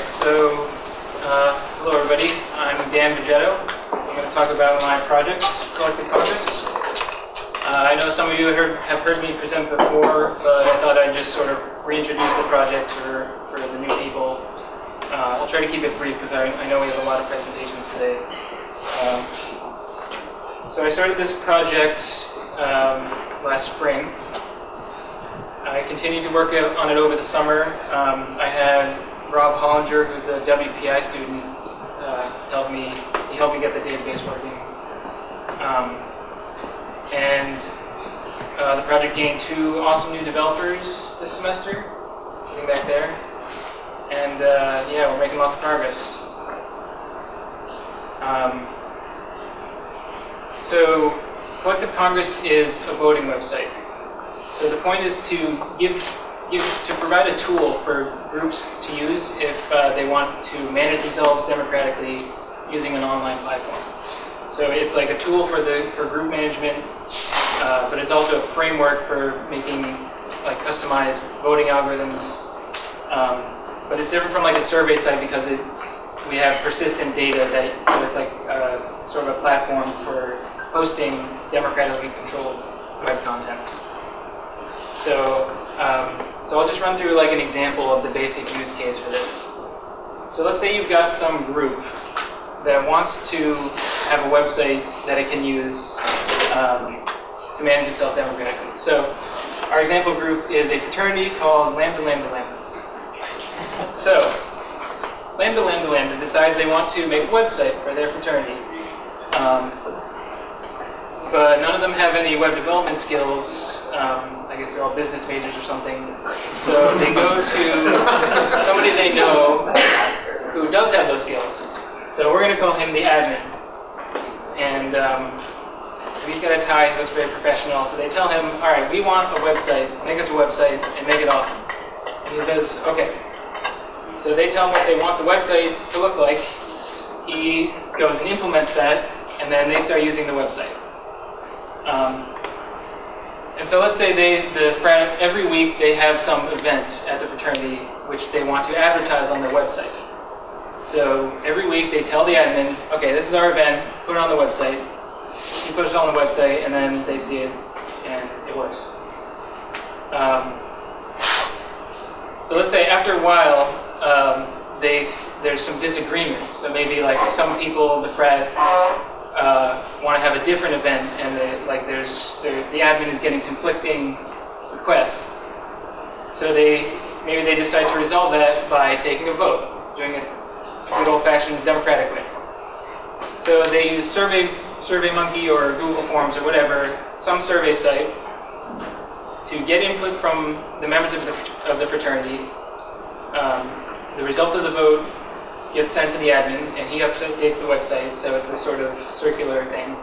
Hello everybody. I'm Dan Bigetto. I'm going to talk about my project, Collective Congress. I know some of you have heard me present before, but I thought I'd just sort of reintroduce the project for the new people. I'll try to keep it brief because I know we have a lot of presentations today. So I started this project last spring. I continued to work on it over the summer. I had Rob Hollinger, who's a WPI student, help me get the database working. The project gained 2 awesome new developers this semester, sitting back there. And yeah, we're making lots of progress. So Collective Congress is a voting website. So the point is to provide a tool for groups to use if they want to manage themselves democratically using an online platform. So it's like a tool for group management, but it's also a framework for making like customized voting algorithms. But it's different from like a survey site because we have persistent data so it's like sort of a platform for hosting democratically controlled web content. So I'll just run through like an example of the basic use case for this. So let's say you've got some group that wants to have a website that it can use to manage itself democratically. So our example group is a fraternity called Lambda Lambda Lambda. So Lambda Lambda Lambda decides they want to make a website for their fraternity. But none of them have any web development skills. I guess they're all business majors or something. So they go to somebody they know who does have those skills. So we're going to call him the admin. And so he's got a tie, he looks very professional. So they tell him, all right, we want a website, make us a website and make it awesome. And he says, okay. So they tell him what they want the website to look like. He goes and implements that, and then they start using the website. And so let's say every week they have some event at the fraternity which they want to advertise on their website. So every week they tell the admin, okay, this is our event, put it on the website. He puts it on the website and then they see it and it works. So let's say after a while there's some disagreements. So maybe like some people, the frat, want to have a different event, and the admin is getting conflicting requests. So maybe they decide to resolve that by taking a vote, doing it good old-fashioned democratic way. So they use SurveyMonkey or Google Forms or whatever, some survey site, to get input from the members of the fraternity. The result of the vote gets sent to the admin, and he updates the website, so it's a sort of circular thing.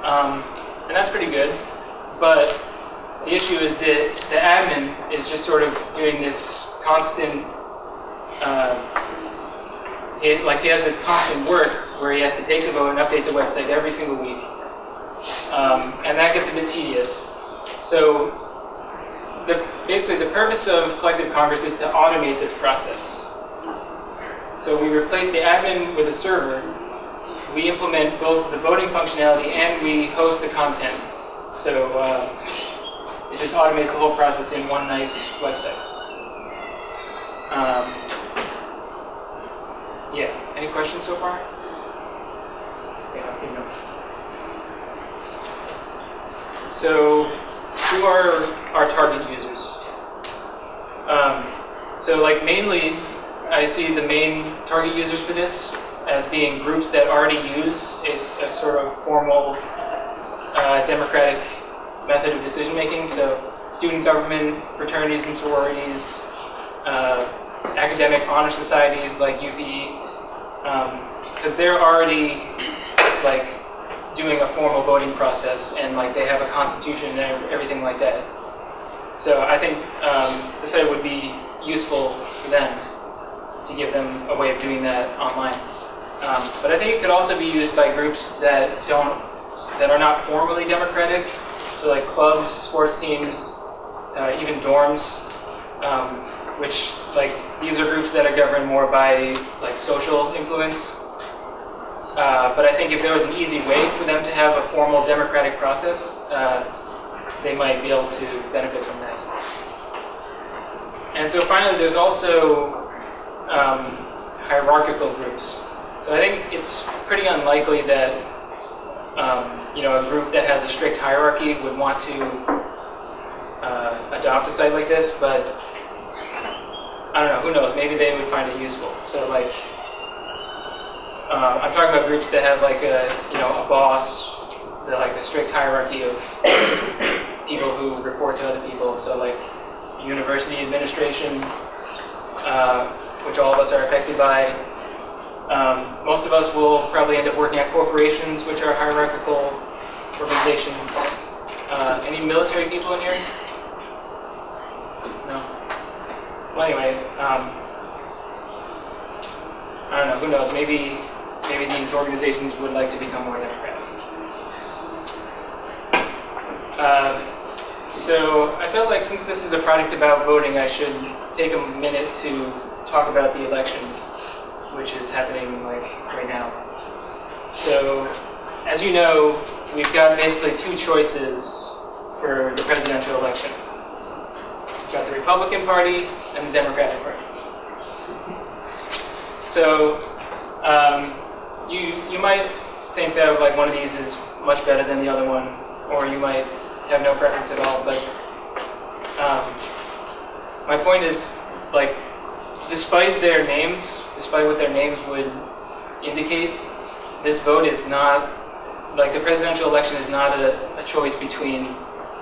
And that's pretty good, but the issue is that the admin is just sort of doing this constant, he has this constant work where he has to take the vote and update the website every single week. And that gets a bit tedious. So basically the purpose of Collective Congress is to automate this process. So we replace the admin with a server. We implement both the voting functionality and we host the content. So it just automates the whole process in one nice website. Yeah, any questions so far? Yeah, I'll keep going. So who are our target users? So like mainly, I see the main target users for this as being groups that already use a sort of formal democratic method of decision making. So student government, fraternities and sororities, academic honor societies like UPE, because they're already like doing a formal voting process and like they have a constitution and everything like that. So I think the site would be useful for them to give them a way of doing that online. But I think it could also be used by groups that are not formally democratic, so like clubs, sports teams, even dorms, which like these are groups groups that are governed more by like social influence. But I think if there was an easy way for them to have a formal democratic process, they might be able to benefit from that. And so finally, there's also hierarchical groups. So I think it's pretty unlikely that a group that has a strict hierarchy would want to adopt a site like this, but I don't know, who knows, maybe they would find it useful. So like, I'm talking about groups that have like a boss, like a strict hierarchy of people who report to other people. So like university administration, which all of us are affected by. Most of us will probably end up working at corporations, which are hierarchical organizations. Any military people in here? No? Well, anyway, I don't know, who knows, maybe these organizations would like to become more democratic. So I felt like since this is a project about voting, I should take a minute to talk about the election, which is happening like right now. So as you know, we've got basically two choices for the presidential election. We've got the Republican Party and the Democratic Party. So you might think that like one of these is much better than the other one, or you might have no preference at all. But my point is, like, despite what their names would indicate, this vote is not, like, the presidential election is not a choice between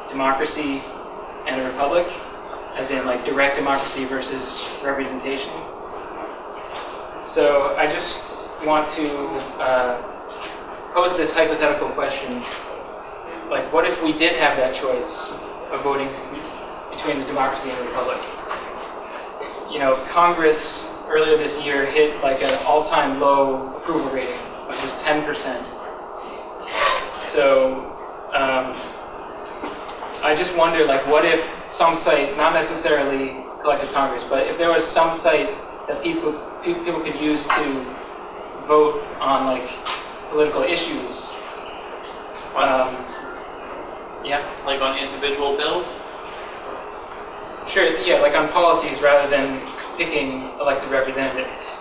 democracy and a republic, as in like direct democracy versus representation. So I just want to pose this hypothetical question. Like, what if we did have that choice of voting between the democracy and the republic? Congress earlier this year hit like an all-time low approval rating, which was 10%. So I just wonder, like, what if some site, not necessarily collective Congress, but if there was some site that people could use to vote on like political issues. Yeah. Like on individual bills? Sure, yeah, like on policies rather than picking elected representatives.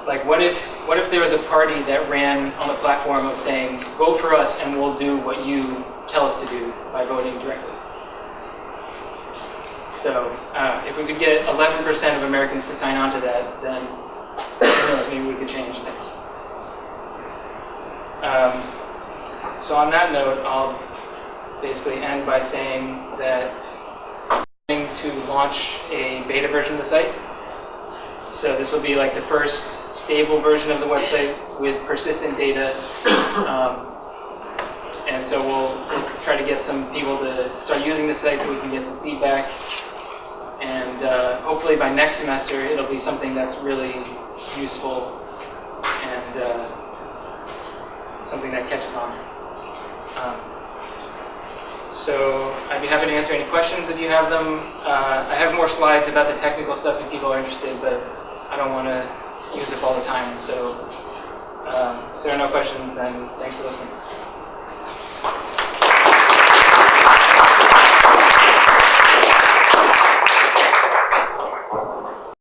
Like, what if there was a party that ran on the platform of saying, vote for us and we'll do what you tell us to do by voting directly. So if we could get 11% of Americans to sign on to that, then who knows, maybe we could change things. So on that note, I'll basically end by saying that I'm going to launch a beta version of the site. So this will be like the first stable version of the website with persistent data. And so we'll try to get some people to start using the site so we can get some feedback. And hopefully by next semester, it'll be something that's really useful and something that catches on. So I'd be happy to answer any questions if you have them. I have more slides about the technical stuff if people are interested, but I don't want to use up all the time. So if there are no questions, then thanks for listening.